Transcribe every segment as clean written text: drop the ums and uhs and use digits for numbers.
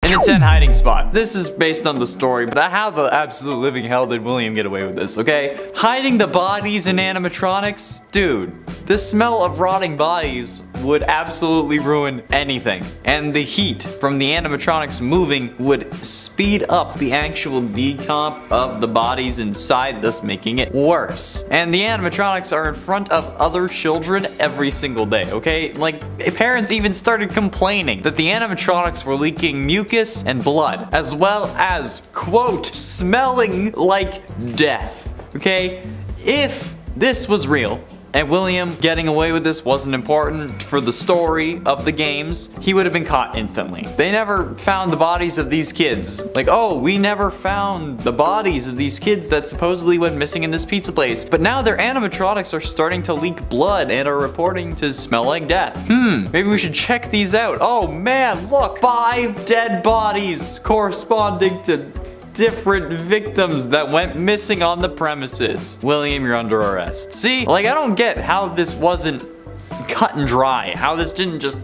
In a tent hiding spot. This is based on the story, but how the absolute living hell did William get away with this, okay? Hiding the bodies in animatronics? Dude, the smell of rotting bodies would absolutely ruin anything. And the heat from the animatronics moving would speed up the actual decomp of the bodies inside, thus making it worse. And the animatronics are in front of other children every single day, okay? Like, parents even started complaining that the animatronics were leaking mucus and blood, as well as, quote, smelling like death, okay? If this was real, and William getting away with this wasn't important for the story of the games, he would have been caught instantly. They never found the bodies of these kids. Like, oh, we never found the bodies of these kids that supposedly went missing in this pizza place. But now their animatronics are starting to leak blood and are reporting to smell like death. Maybe we should check these out. Oh man, look, 5 dead bodies corresponding to different victims that went missing on the premises. William, you're under arrest. See, like, I don't get how this wasn't cut and dry. How this didn't just...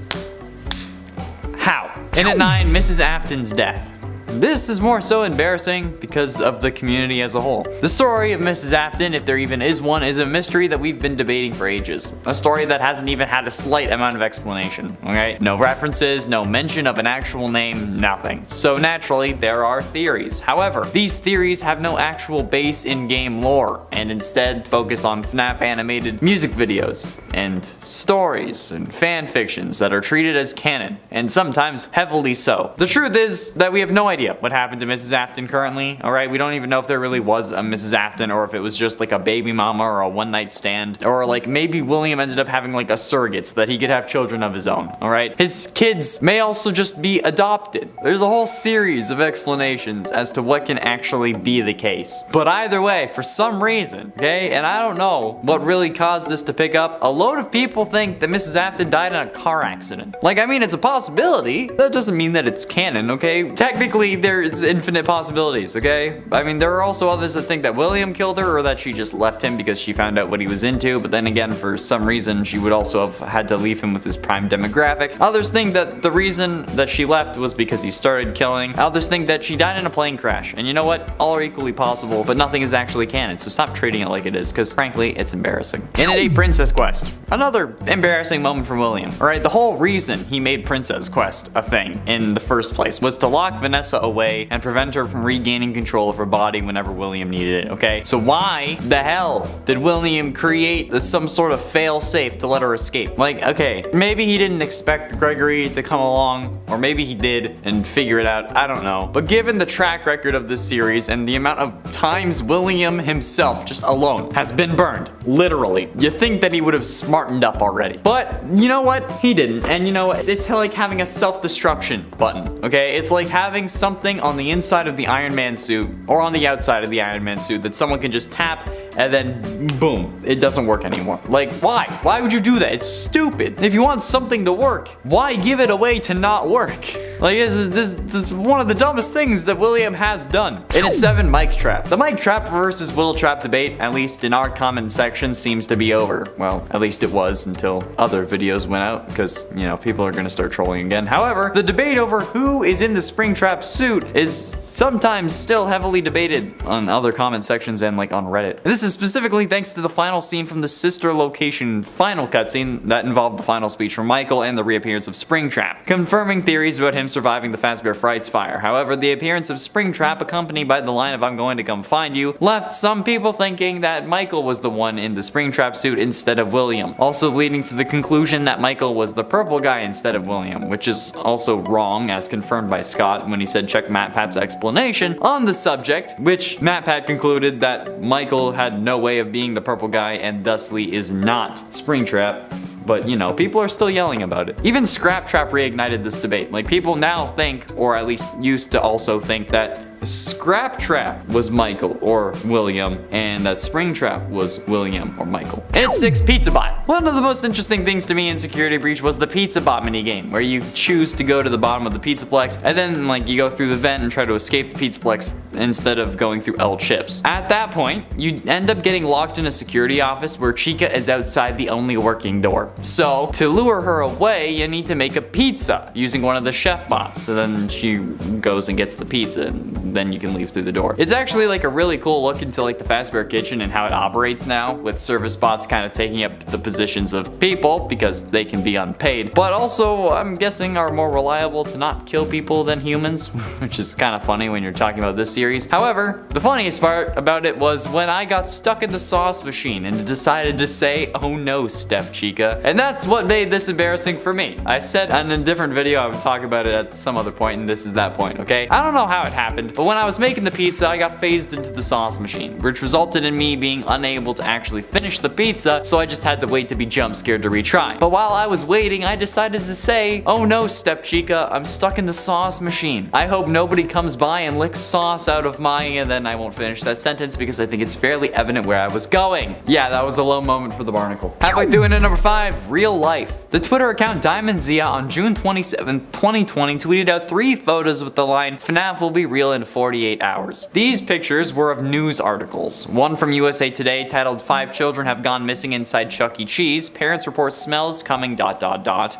How? In at 9, Mrs. Afton's death. This is more so embarrassing because of the community as a whole. The story of Mrs. Afton, if there even is one, is a mystery that we've been debating for ages. A story that hasn't even had a slight amount of explanation, okay? No references, no mention of an actual name, nothing. So naturally, there are theories. However, these theories have no actual base in game lore, and instead focus on FNAF animated music videos, and stories, and fan fictions that are treated as canon, and sometimes heavily so. The truth is that we have no idea what happened to Mrs. Afton currently, alright? We don't even know if there really was a Mrs. Afton or if it was just like a baby mama or a one-night stand. Or like maybe William ended up having like a surrogate so that he could have children of his own, alright? His kids may also just be adopted. There's a whole series of explanations as to what can actually be the case. But either way, for some reason, okay, and I don't know what really caused this to pick up, a load of people think that Mrs. Afton died in a car accident. Like, I mean, it's a possibility. That doesn't mean that it's canon, okay? Technically, there's infinite possibilities, okay? I mean, there are also others that think that William killed her or that she just left him because she found out what he was into, but then again, for some reason, she would also have had to leave him with his prime demographic. Others think that the reason that she left was because he started killing. Others think that she died in a plane crash. And you know what? All are equally possible, but nothing is actually canon, so stop treating it like it is, because frankly, it's embarrassing. In at 8, Princess Quest. Another embarrassing moment for William. Alright, the whole reason he made Princess Quest a thing in the first place was to lock Vanessa away and prevent her from regaining control of her body whenever William needed it, okay? So why the hell did William create some sort of fail-safe to let her escape? Like, okay, maybe he didn't expect Gregory to come along, or maybe he did and figure it out, I don't know. But given the track record of this series and the amount of times William himself, just alone, has been burned, literally, you think that he would have smartened up already. But, you know what? He didn't. And you know what? It's like having a self-destruction button, okay? It's like having something on the inside of the Iron Man suit or on the outside of the Iron Man suit that someone can just tap and then boom, it doesn't work anymore. Like, why? Why would you do that? It's stupid. If you want something to work, why give it away to not work? Like, this is one of the dumbest things that William has done. And at 7, Mic Trap. The Mic Trap versus Will Trap debate, at least in our comment section, seems to be over. Well, at least it was until other videos went out, because, you know, people are gonna start trolling again. However, the debate over who is in the Springtrap suit is sometimes still heavily debated on other comment sections and like on Reddit. And this is specifically thanks to the final scene from the sister location final cutscene that involved the final speech from Michael and the reappearance of Springtrap, confirming theories about him surviving the Fazbear Frights fire. However, the appearance of Springtrap, accompanied by the line of "I'm going to come find you," left some people thinking that Michael was the one in the Springtrap suit instead of William, also leading to the conclusion that Michael was the purple guy instead of William, which is also wrong, as confirmed by Scott when he said check MatPat's explanation on the subject, which MatPat concluded that Michael had no way of being the purple guy and thusly is not Springtrap. But, you know, people are still yelling about it. Even Scrap Trap reignited this debate. Like, people now think, or at least used to also think, that Scraptrap was Michael or William, and that Springtrap was William or Michael. And it's 6, Pizza Bot. One of the most interesting things to me in Security Breach was the Pizza Bot minigame, where you choose to go to the bottom of the Pizzaplex, and then like you go through the vent and try to escape the Pizzaplex instead of going through L chips. At that point, you end up getting locked in a security office where Chica is outside the only working door. So to lure her away, you need to make a pizza using one of the chef bots. So then she goes and gets the pizza, and then you can leave through the door. It's actually like a really cool look into like the Fazbear Kitchen and how it operates now, with service bots kind of taking up the positions of people because they can be unpaid, but also I'm guessing are more reliable to not kill people than humans, which is kind of funny when you're talking about this series. However, the funniest part about it was when I got stuck in the sauce machine and decided to say, "Oh no, Step Chica," and that's what made this embarrassing for me. I said in a different video I would talk about it at some other point, and this is that point, okay? I don't know how it happened, but when I was making the pizza, I got phased into the sauce machine, which resulted in me being unable to actually finish the pizza, so I just had to wait to be jump scared to retry. But while I was waiting, I decided to say, "Oh no, Step Chica, I'm stuck in the sauce machine. I hope nobody comes by and licks sauce out of my," and then I won't finish that sentence because I think it's fairly evident where I was going. Yeah, that was a low moment for the barnacle. Halfway through into number 5, real life. The Twitter account Diamond Zia on June 27, 2020 tweeted out 3 photos with the line, "FNAF will be real in 48 hours. These pictures were of news articles. One from USA Today titled 5 children have gone missing inside Chuck E. Cheese. Parents report smells coming ...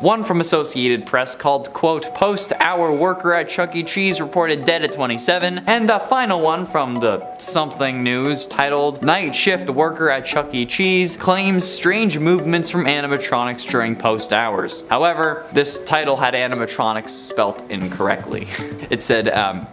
One from Associated Press called, quote, "Post-hour worker at Chuck E. Cheese reported dead at 27. And a final one from the Something News titled, "Night shift worker at Chuck E. Cheese claims strange movements from animatronics during post hours." However, this title had animatronics spelt incorrectly. It said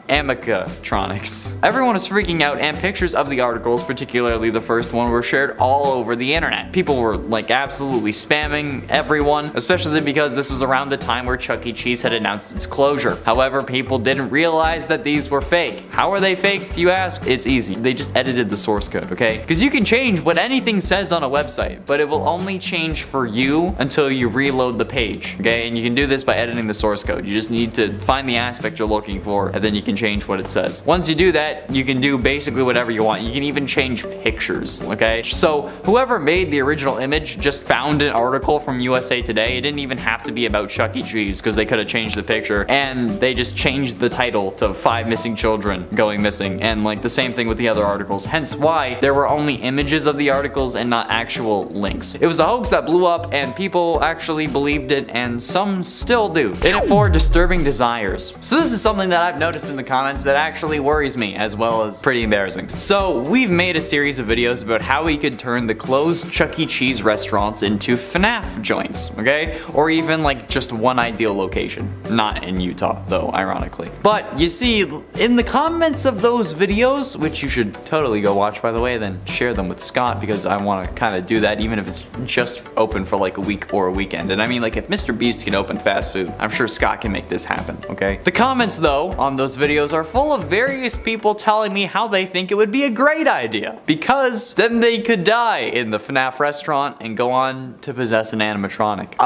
Amicatronics. Everyone was freaking out, and pictures of the articles, particularly the first one, were shared all over the internet. People were like absolutely spamming everyone, especially because this was around the time where Chuck E. Cheese had announced its closure. However, people didn't realize that these were fake. How are they fake, you ask? It's easy. They just edited the source code, okay? Because you can change what anything says on a website, but it will only change for you until you reload the page, okay? And you can do this by editing the source code. You just need to find the aspect you're looking for, and then you can change what it says. Once you do that, you can do basically whatever you want. You can even change pictures, okay? So whoever made the original image just found an article from USA Today. It didn't even have to be about Chuck E. Cheese because they could have changed the picture, and they just changed the title to 5 missing children going missing, and like the same thing with the other articles, hence why there were only images of the articles and not actual links. It was a hoax that blew up, and people actually believed it, and some still do. In it for disturbing desires. So this is something that I've noticed in the comments that actually worries me, as well as pretty embarrassing. So we've made a series of videos about how we could turn the closed Chuck E. Cheese restaurants into FNAF joints, okay? Or even like just one ideal location. Not in Utah, though, ironically. But you see, in the comments of those videos, which you should totally go watch, by the way, then share them with Scott, because I want to kind of do that even if it's just open for like a week or a weekend. And I mean, like, if Mr. Beast can open fast food, I'm sure Scott can make this happen, okay? The comments, though, on those videos are full of various people telling me how they think it would be a great idea, because then they could die in the FNAF restaurant and go on to possess an animatronic.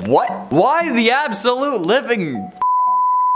What? Why the absolute living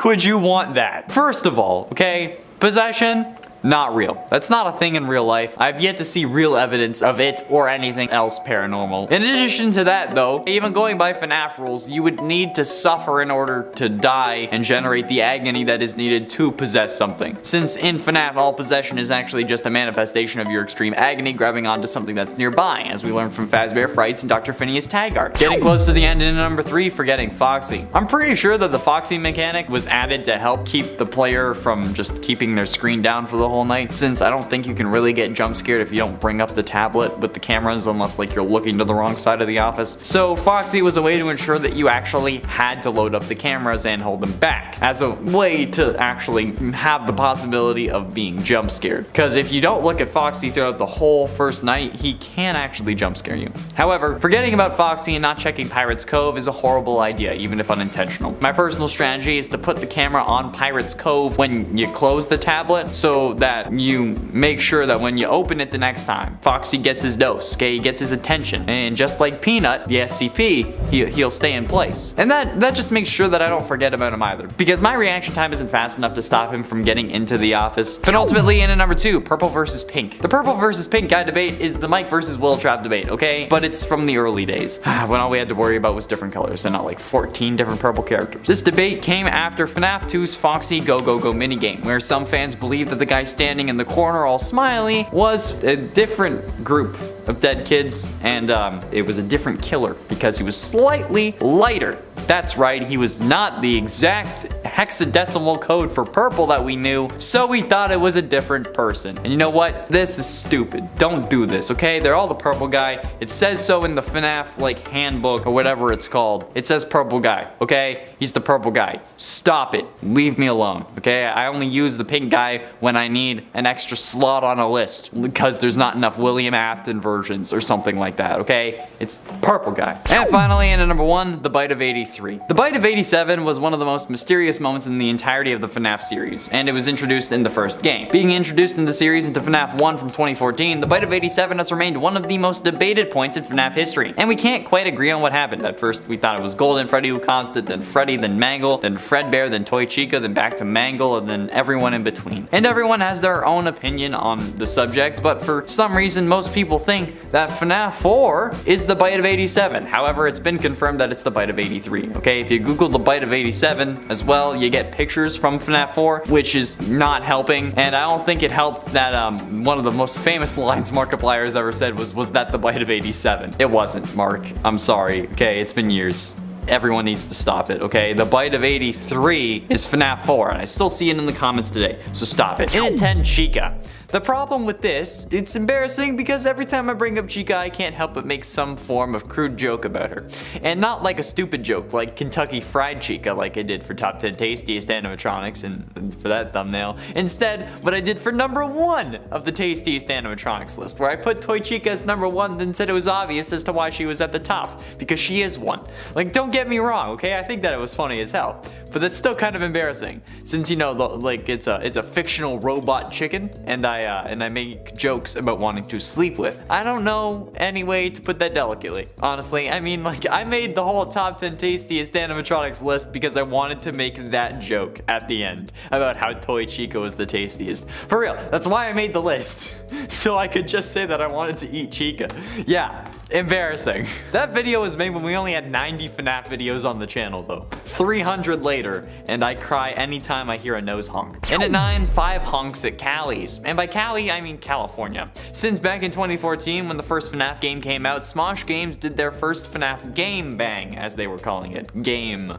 would you want that? First of all, okay, possession, not real. That's not a thing in real life. I've yet to see real evidence of it or anything else paranormal. In addition to that, though, even going by FNAF rules, you would need to suffer in order to die and generate the agony that is needed to possess something. Since in FNAF, all possession is actually just a manifestation of your extreme agony grabbing onto something that's nearby, as we learned from Fazbear Frights and Dr. Phineas Taggart. Getting close to the end in number 3, forgetting Foxy. I'm pretty sure that the Foxy mechanic was added to help keep the player from just keeping their screen down for the whole night, since I don't think you can really get jump scared if you don't bring up the tablet with the cameras unless like you're looking to the wrong side of the office. So Foxy was a way to ensure that you actually had to load up the cameras and hold them back, as a way to actually have the possibility of being jump scared. Because if you don't look at Foxy throughout the whole first night, he can actually jump scare you. However, forgetting about Foxy and not checking Pirate's Cove is a horrible idea, even if unintentional. My personal strategy is to put the camera on Pirate's Cove when you close the tablet, so that that you make sure that when you open it the next time, Foxy gets his dose, okay? He gets his attention. And just like Peanut, the SCP, he'll stay in place. And that just makes sure that I don't forget about him either. Because my reaction time isn't fast enough to stop him from getting into the office. But ultimately, in at number 2, purple versus pink. The purple versus pink guy debate is the Mike versus Will Trap debate, okay? But it's from the early days, when all we had to worry about was different colors and not like 14 different purple characters. This debate came after FNAF 2's Foxy Go Go Go minigame, where some fans believed that the guy standing in the corner all smiley was a different group of dead kids, and it was a different killer because he was slightly lighter. That's right, he was not the exact hexadecimal code for purple that we knew, so we thought it was a different person. And you know what? This is stupid. Don't do this, okay? They're all the purple guy. It says so in the FNAF like handbook or whatever it's called. It says purple guy, okay? He's the purple guy. Stop it. Leave me alone, okay? I only use the pink guy when I need an extra slot on a list because there's not enough William Afton versions or something like that, okay? It's purple guy. And finally, in at number 1, the bite of 83. The bite of 87 was one of the most mysterious moments in the entirety of the FNAF series, and it was introduced in the first game. Being introduced in the series into FNAF 1 from 2014, the bite of 87 has remained one of the most debated points in FNAF history, and we can't quite agree on what happened. At first, we thought it was Golden Freddy who caused it, then Freddy, then Mangle, then Fredbear, then Toy Chica, then back to Mangle, and then everyone in between. And everyone has their own opinion on the subject, but for some reason, most people think that FNAF 4 is the bite of 87. However, it's been confirmed that it's the bite of 83. Okay, if you Google the bite of 87 as well, you get pictures from FNAF 4, which is not helping. And I don't think it helped that one of the most famous lines Markiplier has ever said was that the bite of 87? It wasn't, Mark. I'm sorry. Okay, it's been years. Everyone needs to stop it, okay? The bite of 83 is FNAF 4, and I still see it in the comments today, so stop it. In at 10, Chica. The problem with this, it's embarrassing because every time I bring up Chica, I can't help but make some form of crude joke about her. And not like a stupid joke, like Kentucky Fried Chica, like I did for Top 10 Tastiest Animatronics and for that thumbnail. Instead, what I did for number 1 of the Tastiest Animatronics list, where I put Toy Chica as number 1, then said it was obvious as to why she was at the top, because she is one. Like, don't get me wrong, okay? I think that it was funny as hell, but that's still kind of embarrassing, since, you know, like it's a fictional robot chicken, and I make jokes about wanting to sleep with. I don't know any way to put that delicately. Honestly, I mean, like, I made the whole top 10 tastiest animatronics list because I wanted to make that joke at the end about how Toy Chica was the tastiest. For real, that's why I made the list. So I could just say that I wanted to eat Chica. Yeah, embarrassing. That video was made when we only had 90 FNAF videos on the channel though. 300 later, and I cry anytime I hear a nose honk. And at 9, 5 honks at Cali's. And by Cali, I mean California. Since back in 2014, when the first FNAF game came out, Smosh Games did their first FNAF game bang, as they were calling it. Game.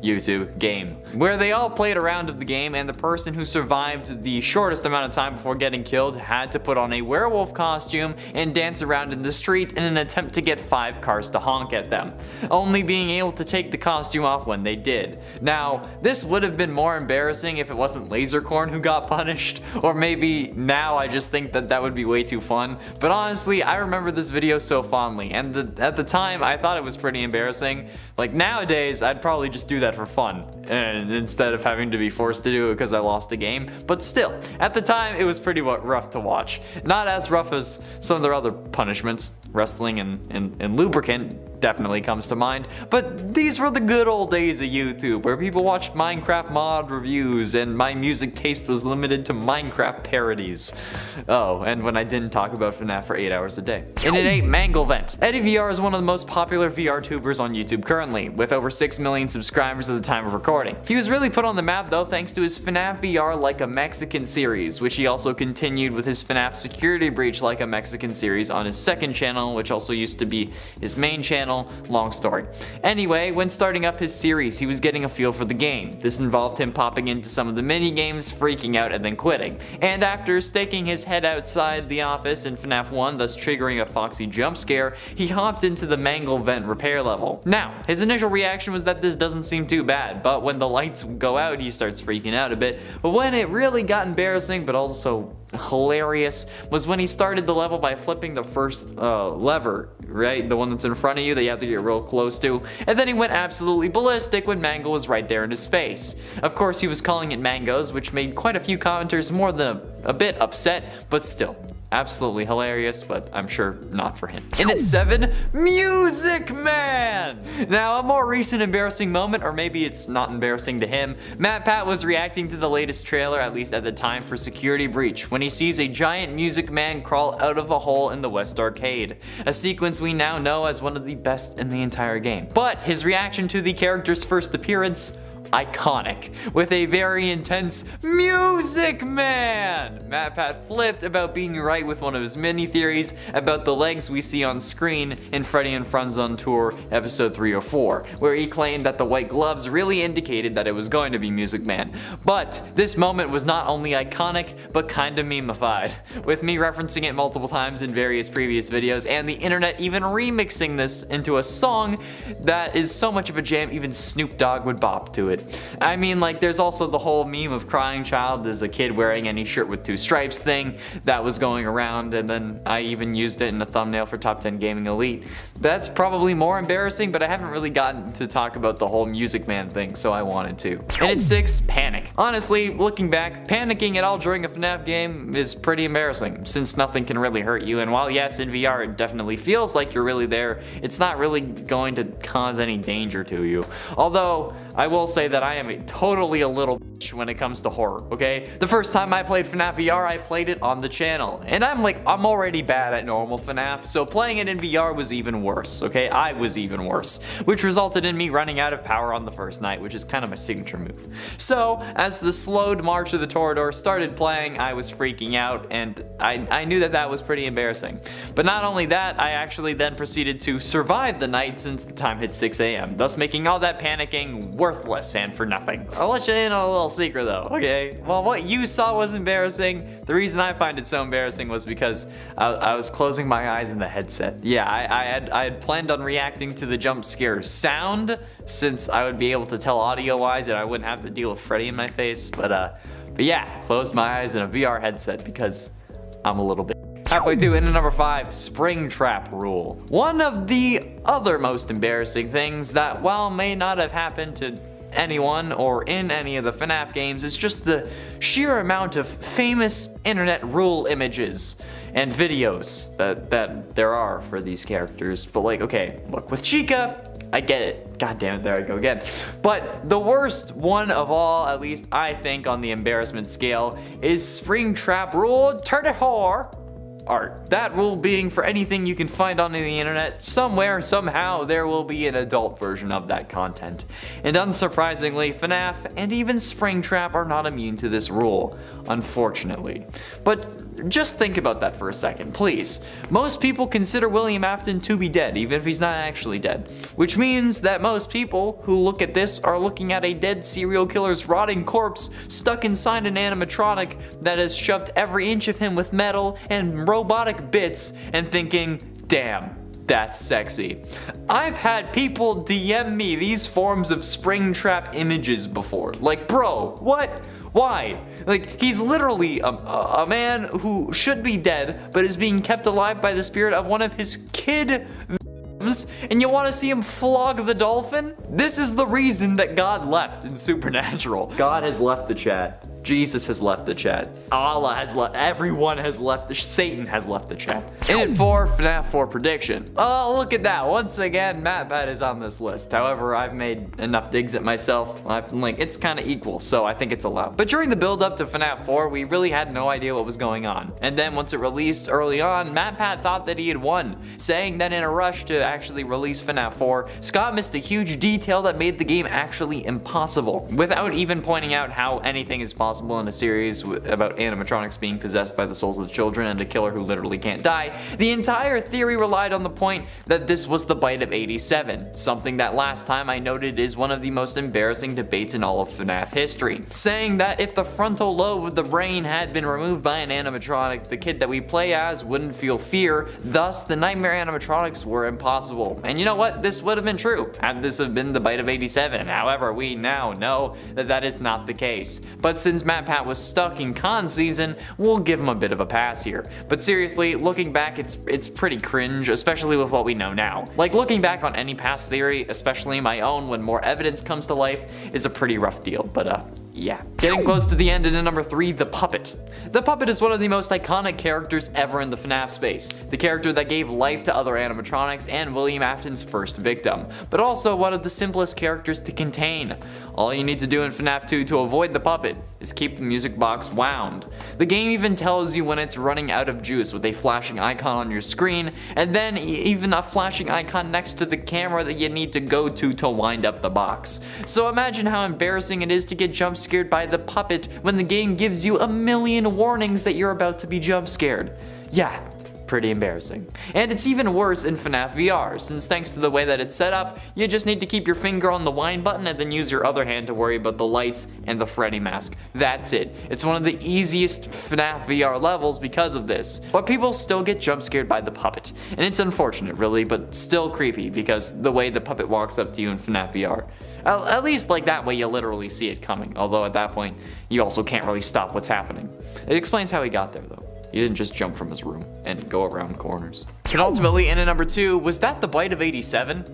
YouTube game, where they all played a round of the game, and the person who survived the shortest amount of time before getting killed had to put on a werewolf costume and dance around in the street in an attempt to get 5 cars to honk at them, only being able to take the costume off when they did. Now, this would have been more embarrassing if it wasn't Lasercorn who got punished, or maybe now I just think that that would be way too fun, but honestly, I remember this video so fondly, and at the time, I thought it was pretty embarrassing. Like, nowadays, I'd probably just do that for fun, and instead of having to be forced to do it because I lost a game. But still, at the time, it was pretty rough to watch. Not as rough as some of their other punishments. Wrestling and lubricant definitely comes to mind, but these were the good old days of YouTube, where people watched Minecraft mod reviews and my music taste was limited to Minecraft parodies. Oh, and when I didn't talk about FNAF for 8 hours a day. And at 8, Mangle Vent. Eddie VR is one of the most popular VR tubers on YouTube currently, with over 6 million subscribers at the time of recording. He was really put on the map though thanks to his FNAF VR Like a Mexican series, which he also continued with his FNAF Security Breach Like a Mexican series on his second channel, which also used to be his main channel. Long story. Anyway, when starting up his series, he was getting a feel for the game. This involved him popping into some of the mini games, freaking out, and then quitting. And after staking his head outside the office in FNAF 1, thus triggering a Foxy jump scare, he hopped into the Mangle Vent repair level. Now, his initial reaction was that this doesn't seem too bad, but when the lights go out, he starts freaking out a bit. But when it really got embarrassing, but also hilarious was when he started the level by flipping the first lever, right? The one that's in front of you that you have to get real close to. And then he went absolutely ballistic when Mangle was right there in his face. Of course, he was calling it mangoes, which made quite a few commenters more than a bit upset, but still. Absolutely hilarious, but I'm sure not for him. And at 7, Music Man! Now, a more recent embarrassing moment, or maybe it's not embarrassing to him, MatPat was reacting to the latest trailer, at least at the time, for Security Breach, when he sees a giant Music Man crawl out of a hole in the West Arcade, a sequence we now know as one of the best in the entire game. But his reaction to the character's first appearance, iconic, with a very intense Music Man! MatPat flipped about being right with one of his mini theories about the legs we see on screen in Freddy and Friends on Tour episode 304, where he claimed that the white gloves really indicated that it was going to be Music Man. But this moment was not only iconic, but kinda memeified, with me referencing it multiple times in various previous videos, and the internet even remixing this into a song that is so much of a jam even Snoop Dogg would bop to it. I mean, like, there's also the whole meme of crying child as a kid wearing any shirt with 2 stripes thing that was going around, and then I even used it in a thumbnail for Top 10 Gaming Elite. That's probably more embarrassing, but I haven't really gotten to talk about the whole Music Man thing, so I wanted to. And at 6, Panic. Honestly, looking back, panicking at all during a FNAF game is pretty embarrassing, since nothing can really hurt you, and while yes, in VR it definitely feels like you're really there, it's not really going to cause any danger to you. Although, I will say that I am totally a little bitch when it comes to horror, okay? The first time I played FNAF VR, I played it on the channel. And I'm already bad at normal FNAF, so playing it in VR was even worse, okay? I was even worse, which resulted in me running out of power on the first night, which is kind of my signature move. So, as the slowed March of the Toreador started playing, I was freaking out, and I knew that that was pretty embarrassing. But not only that, I actually then proceeded to survive the night since the time hit 6 AM, thus making all that panicking worthless and for nothing. I'll let you in on a little secret though, okay? Well, what you saw was embarrassing. The reason I find it so embarrassing was because I was closing my eyes in the headset. Yeah, I had planned on reacting to the jump scare sound, since I would be able to tell audio-wise and I wouldn't have to deal with Freddy in my face. But yeah, closed my eyes in a VR headset because I'm a little bit. Halfway through, into number 5, Springtrap rule. One of the other most embarrassing things that, while may not have happened to anyone or in any of the FNAF games, is just the sheer amount of famous internet rule images and videos that there are for these characters. But like, okay, look, with Chica, I get it. God damn it, there I go again. But the worst one of all, at least I think on the embarrassment scale, is Springtrap rule 34. Art. That rule being for anything you can find on the internet, somewhere, somehow, there will be an adult version of that content. And unsurprisingly, FNAF and even Springtrap are not immune to this rule, unfortunately. But just think about that for a second, please. Most people consider William Afton to be dead, even if he's not actually dead. Which means that most people who look at this are looking at a dead serial killer's rotting corpse stuck inside an animatronic that has shoved every inch of him with metal and robotic bits and thinking, damn, that's sexy. I've had people DM me these forms of Springtrap images before. Like, bro, what? Why? Like, he's literally a man who should be dead, but is being kept alive by the spirit of one of his kid victims, and you want to see him flog the dolphin? This is the reason that God left in Supernatural. God has left the chat. Jesus has left the chat. Allah has left. Everyone has left. Satan has left the chat. And at 4, FNAF 4 prediction. Oh, look at that. Once again, MatPat is on this list. However, I've made enough digs at myself. It's kind of equal, so I think it's allowed. But during the build up to FNAF 4, we really had no idea what was going on. And then once it released early on, MatPat thought that he had won, saying that in a rush to actually release FNAF 4, Scott missed a huge detail that made the game actually impossible, without even pointing out how anything is possible in a series about animatronics being possessed by the souls of children and a killer who literally can't die. The entire theory relied on the point that this was the bite of 87, something that last time I noted is one of the most embarrassing debates in all of FNAF history, saying that if the frontal lobe of the brain had been removed by an animatronic, the kid that we play as wouldn't feel fear, thus the nightmare animatronics were impossible. And you know what? This would have been true had this have been the bite of 87. However, we now know that that is not the case. But since since MatPat was stuck in con season, we'll give him a bit of a pass here. But seriously, looking back, it's pretty cringe, especially with what we know now. Like, looking back on any past theory, especially my own when more evidence comes to life, is a pretty rough deal, but yeah. Getting close to the end, and in number 3, the Puppet. The Puppet is one of the most iconic characters ever in the FNAF space. The character that gave life to other animatronics and William Afton's first victim, but also one of the simplest characters to contain. All you need to do in FNAF 2 to avoid the Puppet is keep the music box wound. The game even tells you when it's running out of juice with a flashing icon on your screen, and then even a flashing icon next to the camera that you need to go to wind up the box. So imagine how embarrassing it is to get jump scared by the Puppet when the game gives you a million warnings that you're about to be jump scared. Yeah, pretty embarrassing. And it's even worse in FNAF VR, since thanks to the way that it's set up, you just need to keep your finger on the wind button and then use your other hand to worry about the lights and the Freddy mask. That's it. It's one of the easiest FNAF VR levels because of this. But people still get jump scared by the Puppet. And it's unfortunate really, but still creepy because the way the Puppet walks up to you in FNAF VR. At least like that way you literally see it coming, although at that point you also can't really stop what's happening. It explains how he got there though. He didn't just jump from his room and go around corners. And ultimately, in at number 2, was that the bite of 87?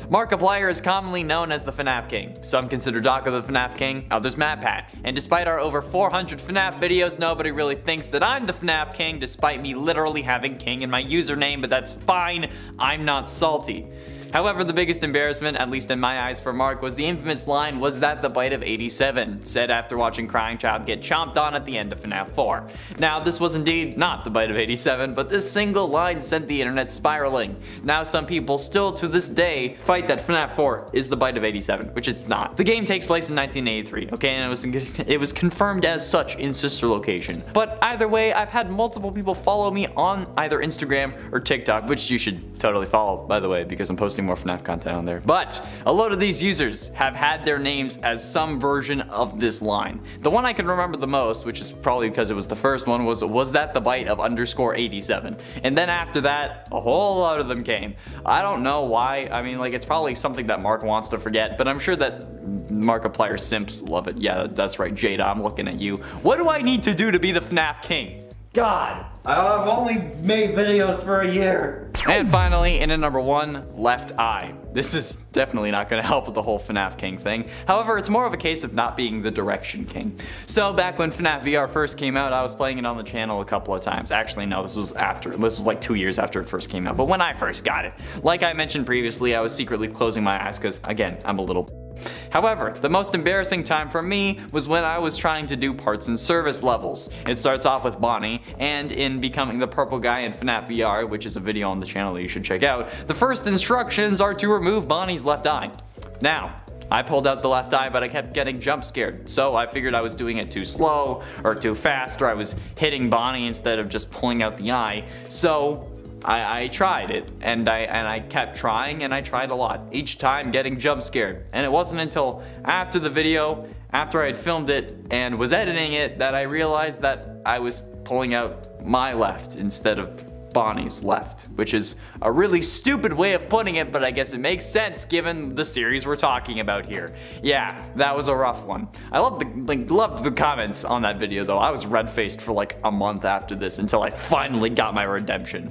Markiplier is commonly known as the FNAF King. Some consider Doco the FNAF King, others MatPat. And despite our over 400 FNAF videos, nobody really thinks that I'm the FNAF King, despite me literally having King in my username, but that's fine, I'm not salty. However, the biggest embarrassment, at least in my eyes for Mark, was the infamous line, "Was that the bite of 87?" said after watching Crying Child get chomped on at the end of FNAF 4. Now, this was indeed not the bite of 87, but this single line sent the internet spiraling. Now, some people still to this day fight that FNAF 4 is the bite of 87, which it's not. The game takes place in 1983, okay, and it was confirmed as such in Sister Location. But either way, I've had multiple people follow me on either Instagram or TikTok, which you should totally follow, by the way, because I'm posting more FNAF content on there. But a lot of these users have had their names as some version of this line. The one I can remember the most, which is probably because it was the first one, was that the bite of _87? And then after that, a whole lot of them came. I don't know why. I mean, like, it's probably something that Mark wants to forget, but I'm sure that Markiplier simps love it. Yeah, that's right, Jada, I'm looking at you. What do I need to do to be the FNAF King? God, I've only made videos for a year. And finally, in at number 1, Left Eye. This is definitely not going to help with the whole FNAF King thing. However, it's more of a case of not being the Direction King. So back when FNAF VR first came out, I was playing it on the channel a couple of times. Actually, no, this was like 2 years after it first came out. But when I first got it, like I mentioned previously, I was secretly closing my eyes because, again, I'm a little... However, the most embarrassing time for me was when I was trying to do parts and service levels. It starts off with Bonnie, and in becoming the purple guy in FNAF VR, which is a video on the channel that you should check out, the first instructions are to remove Bonnie's left eye. Now, I pulled out the left eye, but I kept getting jump scared, so I figured I was doing it too slow, or too fast, or I was hitting Bonnie instead of just pulling out the eye, so I tried it, and I kept trying, and I tried a lot, each time getting jump scared. And it wasn't until after the video, after I had filmed it and was editing it, that I realized that I was pulling out my left instead of Bonnie's left, which is a really stupid way of putting it, but I guess it makes sense given the series we're talking about here. Yeah, that was a rough one. I loved the comments on that video though. I was red-faced for like a month after this until I finally got my redemption.